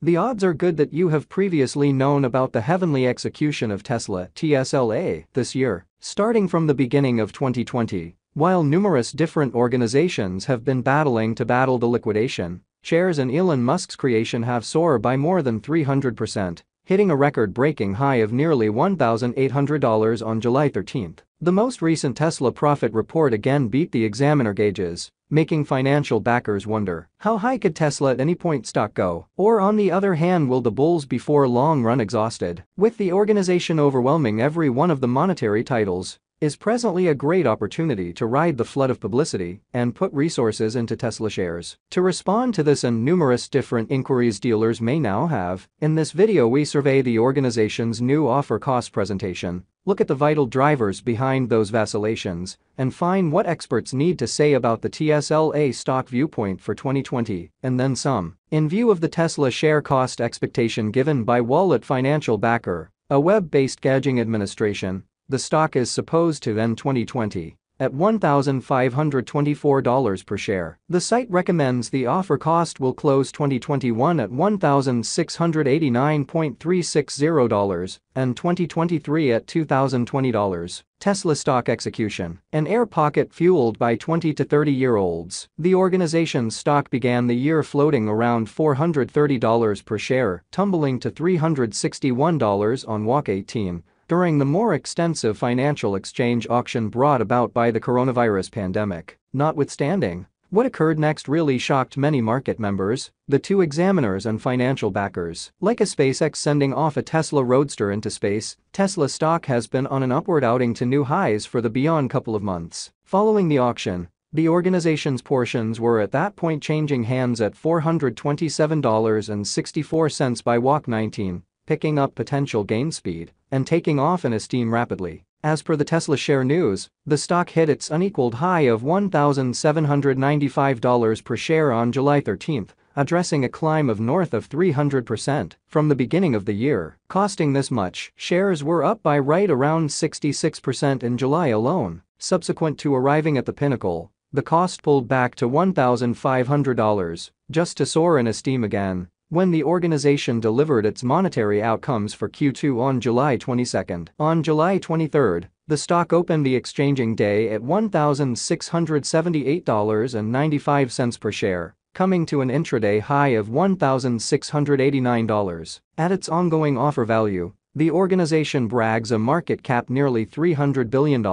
The odds are good that you have previously known about the heavenly execution of Tesla (tsla) this year, starting from the beginning of 2020. While numerous different organizations have been battling the liquidation, shares in Elon Musk's creation have soared by more than 300%, hitting a record-breaking high of nearly $1,800 on July 13. The most recent Tesla profit report again beat the examiner gauges, making financial backers wonder, how high could Tesla at any point stock go? Or on the other hand, will the bulls before long run exhausted? With the organization overwhelming every one of the monetary titles, is presently a great opportunity to ride the flood of publicity and put resources into Tesla shares. To respond to this and numerous different inquiries dealers may now have, in this video we survey the organization's new offer cost presentation, look at the vital drivers behind those vacillations, and find what experts need to say about the TSLA stock viewpoint for 2020, and then some. In view of the Tesla share cost expectation given by Wallet Financial Backer, a web-based gauging administration, the stock is supposed to end 2020 at $1,524 per share. The site recommends the offer cost will close 2021 at $1,689.360 and 2023 at $2,020. Tesla stock execution. An air pocket fueled by 20 to 30-year-olds. The organization's stock began the year floating around $430 per share, tumbling to $361 on Walk 18. During the more extensive financial exchange auction brought about by the coronavirus pandemic. Notwithstanding, what occurred next really shocked many market members, the two examiners and financial backers. Like a SpaceX sending off a Tesla Roadster into space, Tesla stock has been on an upward outing to new highs for the beyond couple of months. Following the auction, the organization's portions were at that point changing hands at $427.64 by Walk 19, picking up potential gain speed and taking off in esteem rapidly. As per the Tesla share news, the stock hit its unequaled high of $1,795 per share on July 13, addressing a climb of north of 300% from the beginning of the year. Costing this much, shares were up by right around 66% in July alone. Subsequent to arriving at the pinnacle, the cost pulled back to $1,500, just to soar in esteem again when the organization delivered its monetary outcomes for Q2 on July 22. On July 23, the stock opened the exchanging day at $1,678.95 per share, coming to an intraday high of $1,689. At its ongoing offer value, the organization brags a market cap nearly $300 billion,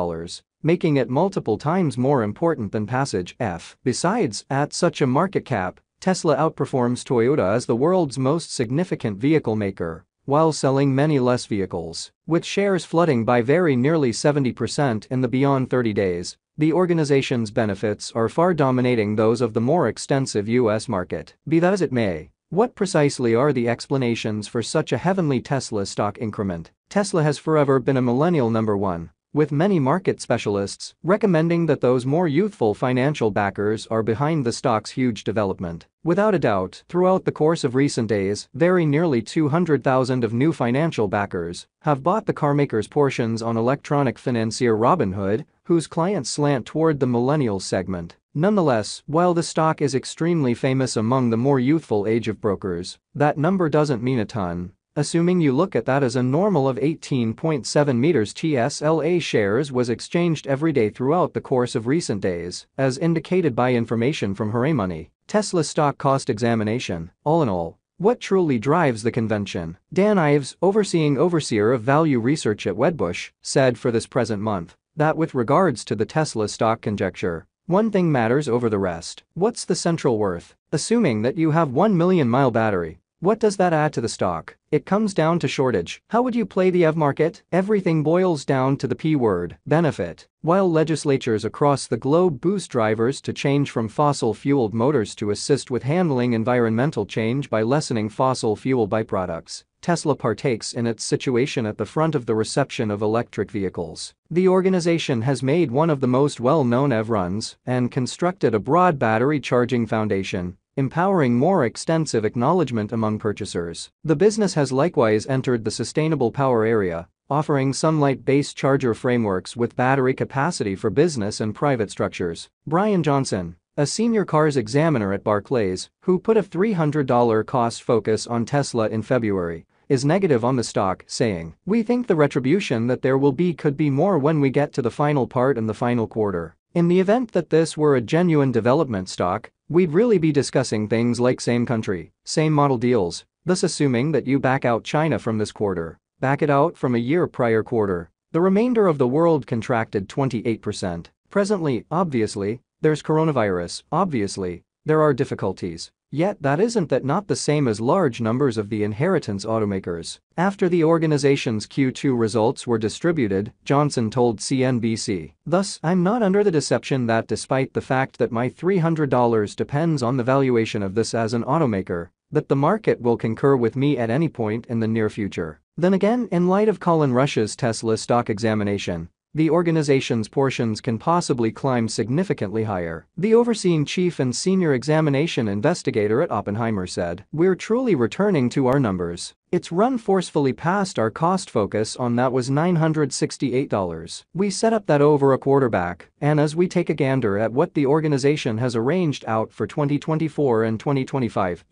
making it multiple times more important than Passage F. Besides, at such a market cap, Tesla outperforms Toyota as the world's most significant vehicle maker, while selling many less vehicles. With shares flooding by very nearly 70% in the beyond 30 days, the organization's benefits are far dominating those of the more extensive US market. Be that as it may, what precisely are the explanations for such a heavenly Tesla stock increment? Tesla has forever been a millennial number one, with many market specialists recommending that those more youthful financial backers are behind the stock's huge development. Without a doubt, throughout the course of recent days, very nearly 200,000 of new financial backers have bought the carmaker's portions on electronic financier Robinhood, whose clients slant toward the millennial segment. Nonetheless, while the stock is extremely famous among the more youthful age of brokers, that number doesn't mean a ton. Assuming you look at that as a normal of 18.7 meters, TSLA shares was exchanged every day throughout the course of recent days, as indicated by information from Hooray Money. Tesla stock cost examination. All in all, what truly drives the convention? Dan Ives, overseer of value research at Wedbush, said for this present month that with regards to the Tesla stock conjecture, one thing matters over the rest. What's the central worth? Assuming that you have 1 million mile battery, what does that add to the stock? It comes down to shortage. How would you play the EV market? Everything boils down to the P word, benefit. While legislatures across the globe boost drivers to change from fossil-fueled motors to assist with handling environmental change by lessening fossil fuel byproducts, Tesla partakes in its situation at the front of the reception of electric vehicles. The organization has made one of the most well-known EV runs and constructed a broad battery charging foundation, empowering more extensive acknowledgement among purchasers. The business has likewise entered the sustainable power area, offering sunlight-based charger frameworks with battery capacity for business and private structures. Brian Johnson, a senior cars examiner at Barclays, who put a $300 cost focus on Tesla in February, is negative on the stock, saying, "We think the retribution that there will be could be more when we get to the final part in the final quarter. In the event that this were a genuine development stock, we'd really be discussing things like same country, same model deals, thus assuming that you back out China from this quarter, back it out from a year prior quarter. The remainder of the world contracted 28%. Presently, obviously, there's coronavirus, obviously, there are difficulties. Yet that isn't not the same as large numbers of the inheritance automakers." After the organization's Q2 results were distributed, Johnson told CNBC, "Thus, I'm not under the deception that despite the fact that my $300 depends on the valuation of this as an automaker, that the market will concur with me at any point in the near future." Then again, in light of Colin Rush's Tesla stock examination, the organization's portions can possibly climb significantly higher. The overseeing chief and senior examination investigator at Oppenheimer said, "We're truly returning to our numbers. It's run forcefully past our cost focus on that was $968. We set up that over a quarter back, and as we take a gander at what the organization has arranged out for 2024 and 2025,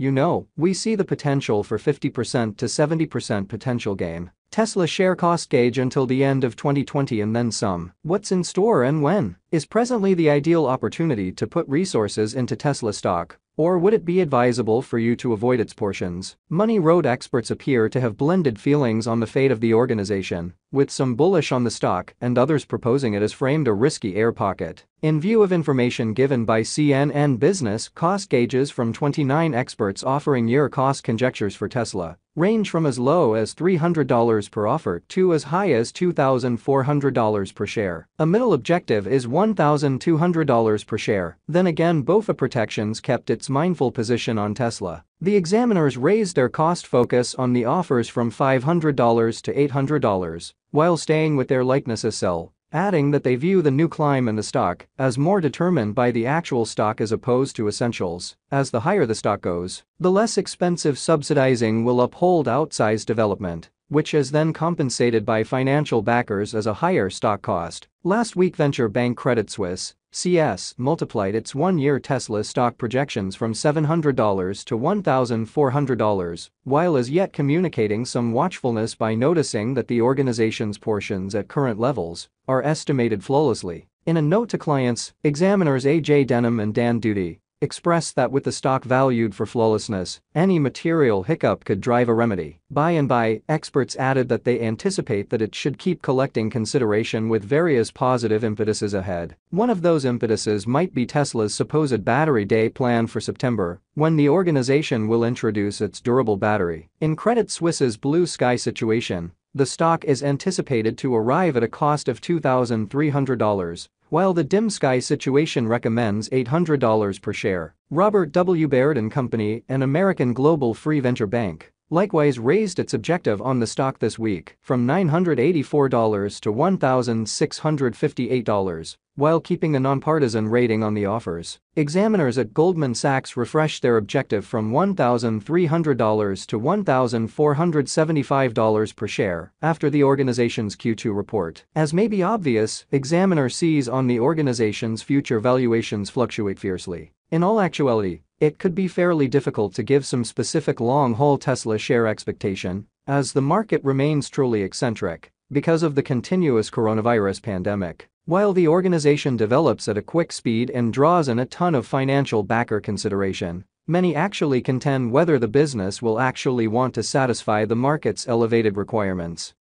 we see the potential for 50% to 70% potential gain. Tesla share cost gauge until the end of 2020 and then some. What's in store and when? Is presently the ideal opportunity to put resources into Tesla stock, or would it be advisable for you to avoid its portions?" Money Road experts appear to have blended feelings on the fate of the organization, with some bullish on the stock and others proposing it as framed a risky air pocket. In view of information given by CNN Business, cost gauges from 29 experts offering year cost conjectures for Tesla range from as low as $300 per offer to as high as $2,400 per share. A middle objective is $1,200 per share. Then again, BofA Protections kept its mindful position on Tesla. The examiners raised their cost focus on the offers from $500 to $800, while staying with their likeness as sell, adding that they view the new climb in the stock as more determined by the actual stock as opposed to essentials, as the higher the stock goes, the less expensive subsidizing will uphold outsized development, which is then compensated by financial backers as a higher stock cost. Last week, venture bank Credit Suisse (CS) multiplied its one-year Tesla stock projections from $700 to $1,400, while as yet communicating some watchfulness by noticing that the organization's portions at current levels are estimated flawlessly. In a note to clients, examiners A.J. Denham and Dan Duty expressed that with the stock valued for flawlessness, any material hiccup could drive a remedy. By and by, experts added that they anticipate that it should keep collecting consideration with various positive impetuses ahead. One of those impetuses might be Tesla's supposed battery day plan for September, when the organization will introduce its durable battery. In Credit Suisse's blue sky situation, the stock is anticipated to arrive at a cost of $2,300, while the dim sky situation recommends $800 per share. Robert W. Baird & Company, an American global free venture bank, likewise raised its objective on the stock this week from $984 to $1,658, while keeping a nonpartisan rating on the offers. Examiners at Goldman Sachs refreshed their objective from $1,300 to $1,475 per share after the organization's Q2 report. As may be obvious, examiner sees on the organization's future valuations fluctuate fiercely. In all actuality, it could be fairly difficult to give some specific long-haul Tesla share expectation, as the market remains truly eccentric because of the continuous coronavirus pandemic. While the organization develops at a quick speed and draws in a ton of financial backer consideration, many actually contend whether the business will actually want to satisfy the market's elevated requirements.